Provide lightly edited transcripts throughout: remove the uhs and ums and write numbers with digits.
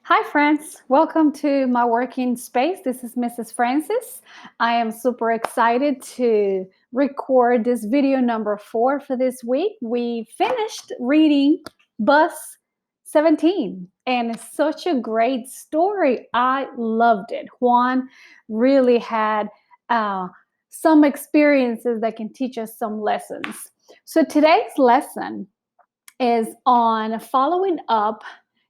Hi, friends. Welcome to my working space. This is Mrs. Francis. I am super excited to record this video number 4 for this week. We finished reading Bus 17, and it's such a great story. I loved it. Juan really had some experiences that can teach us some lessons. So today's lesson is on following up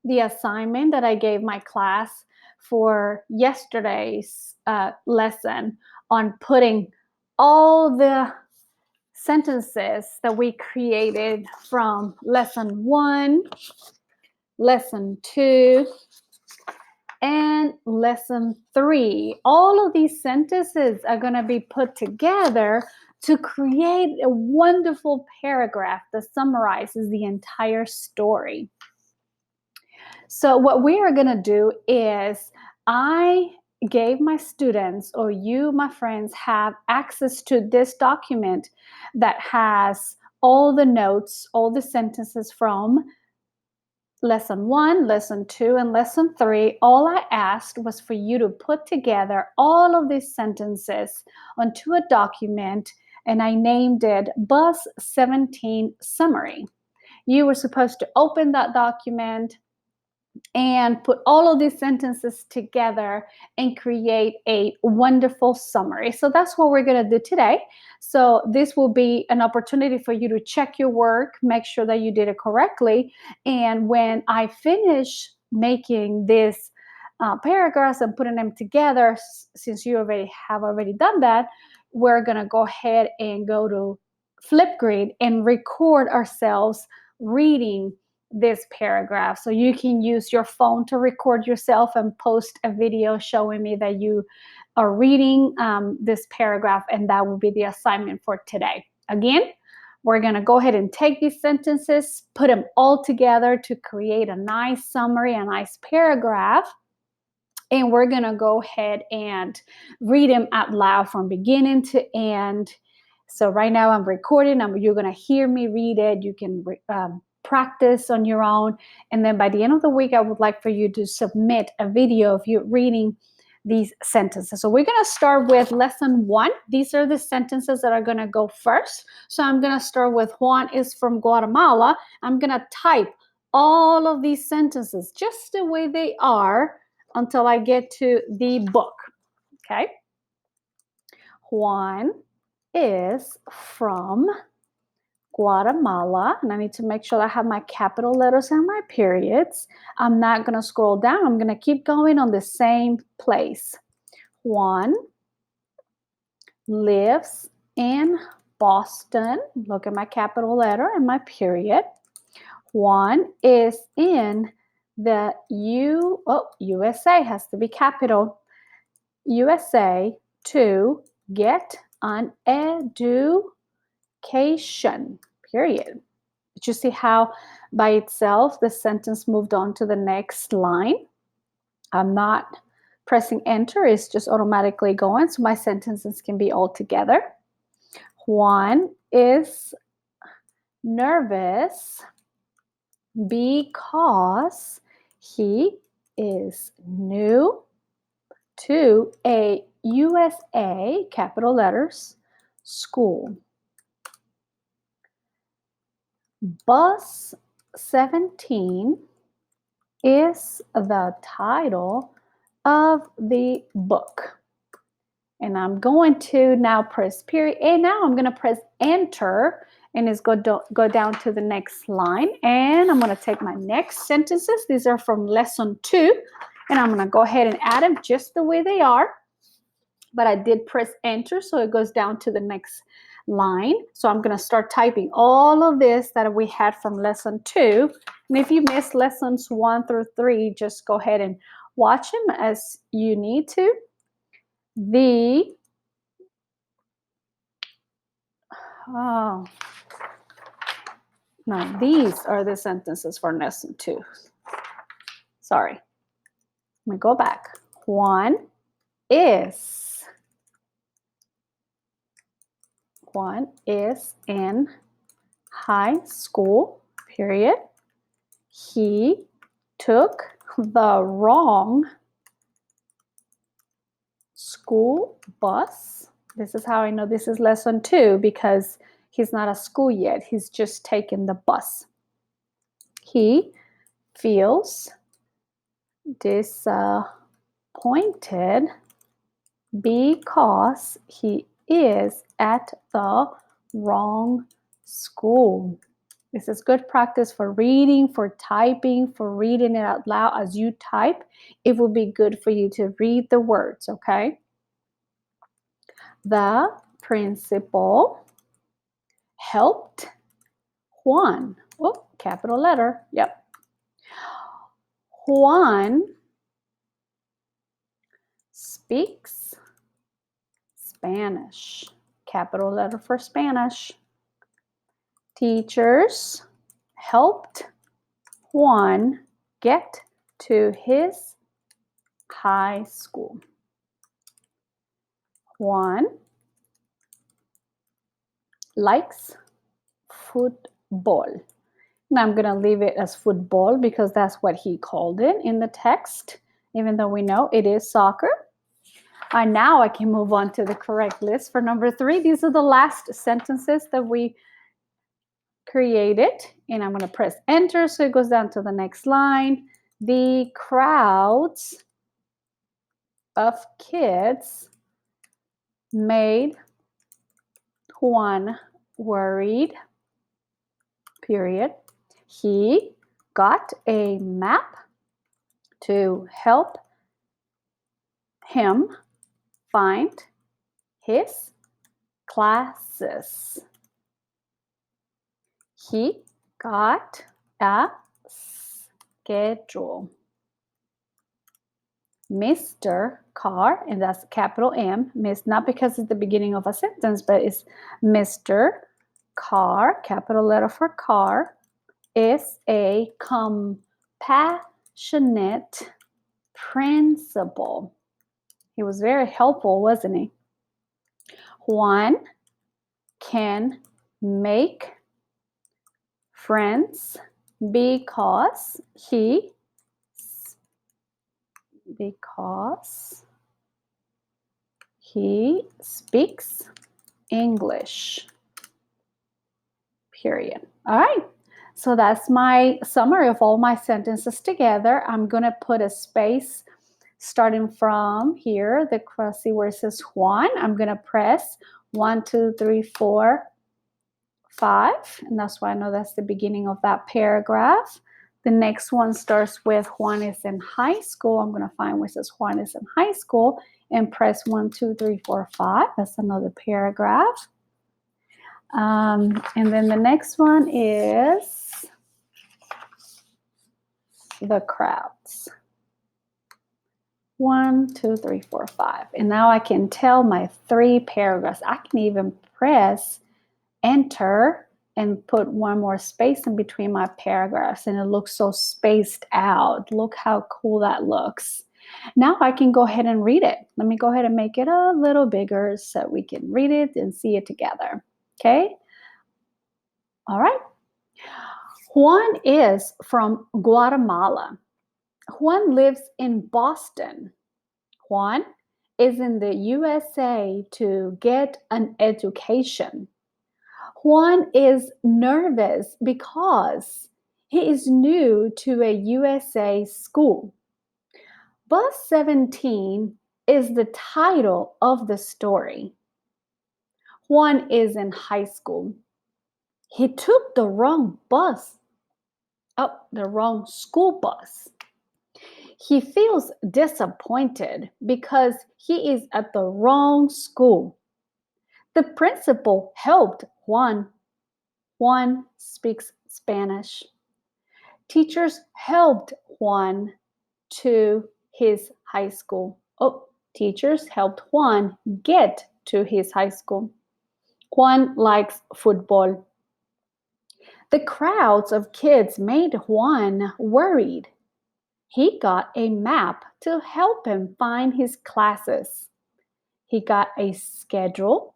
the assignment that I gave my class for yesterday's lesson on putting all the sentences that we created from lesson 1, lesson 2, and lesson 3. All of these sentences are going to be put together to create a wonderful paragraph that summarizes the entire story. So what we are going to do is I gave my students, or you, my friends, have access to this document that has all the notes, all the sentences from lesson 1, lesson 2, and lesson 3. All I asked was for you to put together all of these sentences onto a document, and I named it Bus 17 Summary. You were supposed to open that document and put all of these sentences together and create a wonderful summary. So that's what we're going to do today. So this will be an opportunity for you to check your work, make sure that you did it correctly. And when I finish making this paragraphs and putting them together, since you have already done that, we're going to go ahead and go to Flipgrid and record ourselves reading this paragraph. So you can use your phone to record yourself and post a video showing me that you are reading this paragraph, and that will be the assignment for today. Again, we're going to go ahead and take these sentences, put them all together to create a nice summary, a nice paragraph, and we're going to go ahead and read them out loud from beginning to end. So right now I'm recording, you're going to hear me read it. You can practice on your own. And then by the end of the week, I would like for you to submit a video of you reading these sentences. So we're going to start with lesson 1. These are the sentences that are going to go first. So I'm going to start with Juan is from Guatemala. I'm going to type all of these sentences just the way they are until I get to the book. Okay? Juan is from Guatemala, and I need to make sure I have my capital letters and my periods. I'm not going to scroll down. I'm going to keep going on the same place. Juan lives in Boston. Look at my capital letter and my period. Juan is in the USA has to be capital. USA to get an education, period. Did you see how by itself the sentence moved on to the next line? I'm not pressing enter, it's just automatically going, so my sentences can be all together. Juan is nervous because he is new to a USA, capital letters, school. Bus 17 is the title of the book. And I'm going to now press period. And now I'm going to press enter, and it's go down to the next line. And I'm going to take my next sentences. These are from lesson 2. And I'm going to go ahead and add them just the way they are. But I did press enter, so it goes down to the next line. So I'm going to start typing all of this that we had from lesson 2. And if you missed lessons 1 through 3, just go ahead and watch them as you need to. These are the sentences for lesson 2. Sorry. Let me go back. Juan is in high school, period. He took the wrong school bus. This is how I know this is lesson 2 because he's not at school yet. He's just taken the bus. He feels disappointed because he is at the wrong school. This is good practice for reading, for typing, for reading it out loud as you type. It will be good for you to read the words, okay? The principal helped Juan. Oh, capital letter. Yep. Juan speaks Spanish. Capital letter for Spanish. Teachers helped Juan get to his high school. Juan likes football. Now I'm going to leave it as football because that's what he called it in the text, even though we know it is soccer. And now I can move on to the correct list for number 3. These are the last sentences that we created, and I'm going to press enter so it goes down to the next line. The crowds of kids made Juan worried, period. He got a map to help him find his classes. He got a schedule. Mr. Carr, and that's capital M, not because it's the beginning of a sentence, but it's Mr. Carr, capital letter for Carr, is a compassionate principal. He was very helpful, wasn't he? Juan can make friends because he speaks English, period. All right, so that's my summary of all my sentences together. I'm going to put a space starting from here, the see where it says Juan. I'm going to press 1, 2, 3, 4, 5, and that's why I know that's the beginning of that paragraph. The next one starts with Juan is in high school. I'm going to find where it says Juan is in high school and press 1, 2, 3, 4, 5. That's another paragraph. And then the next one is the crowds. 1, 2, 3, 4, 5. And now I can tell my 3 paragraphs. I can even press enter and put one more space in between my paragraphs, and it looks so spaced out. Look how cool that looks. Now I can go ahead and read it. Let me go ahead and make it a little bigger so we can read it and see it together. Okay? All right. Juan is from Guatemala. Juan lives in Boston. Juan is in the USA to get an education. Juan is nervous because he is new to a USA school. Bus 17 is the title of the story. Juan is in high school. He took the wrong bus. Oh, the wrong school bus. He feels disappointed because he is at the wrong school. The principal helped Juan. Juan speaks Spanish. Teachers helped Juan to his high school. Oh, teachers helped Juan get to his high school. Juan likes football. The crowds of kids made Juan worried. He got a map to help him find his classes. He got a schedule.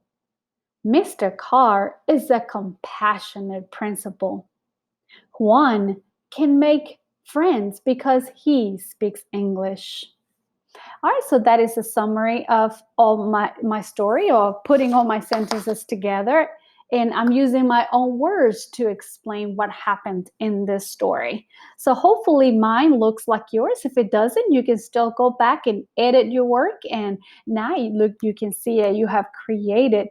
Mr. Carr is a compassionate principal. Juan can make friends because he speaks English. All right, so that is a summary of all my story, or putting all my sentences together. And I'm using my own words to explain what happened in this story. So hopefully mine looks like yours. If it doesn't, you can still go back and edit your work. And now you can see it. You have created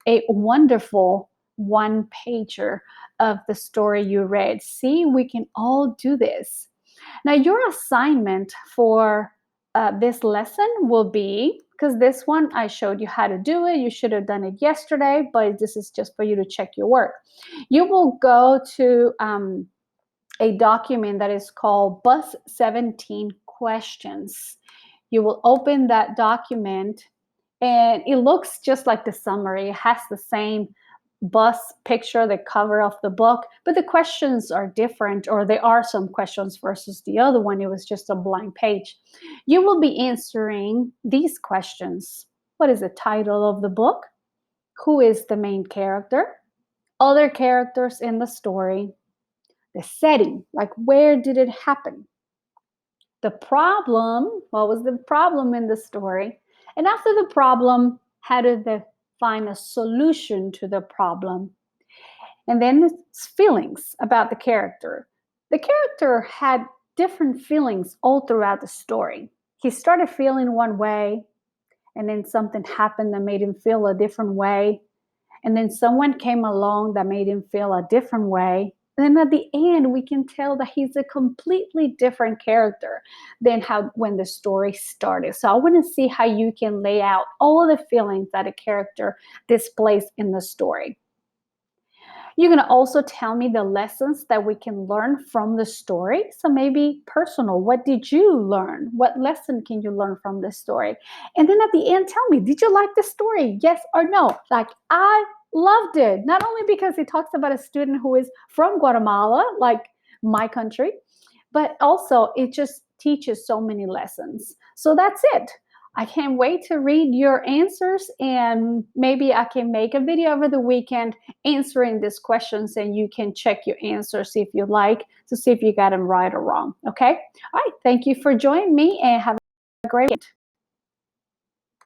a wonderful one pager of the story you read. See, we can all do this. Now, your assignment for this lesson will be, because this one I showed you how to do it. You should have done it yesterday, but this is just for you to check your work. You will go to a document that is called Bus 17 Questions. You will open that document, and it looks just like the summary. It has the same bus picture, the cover of the book, but the questions are different, or there are some questions versus the other one. It was just a blank page. You will be answering these questions. What is the title of the book? Who is the main character? Other characters in the story? The setting, like where did it happen? The problem, what was the problem in the story? And after the problem, how did they find a solution to the problem? And then it's feelings about the character. The character had different feelings all throughout the story. He started feeling one way, and then something happened that made him feel a different way. And then someone came along that made him feel a different way. And then at the end, we can tell that he's a completely different character than how when the story started. So I want to see how you can lay out all the feelings that a character displays in the story. You're going to also tell me the lessons that we can learn from the story. So maybe personal. What did you learn? What lesson can you learn from the story? And then at the end, tell me, did you like the story? Yes or no? Like, I loved it. Not only because it talks about a student who is from Guatemala, like my country, but also it just teaches so many lessons. So that's it. I can't wait to read your answers, and maybe I can make a video over the weekend answering these questions, and you can check your answers if you like to see if you got them right or wrong. Okay? All right. Thank you for joining me, and have a great weekend.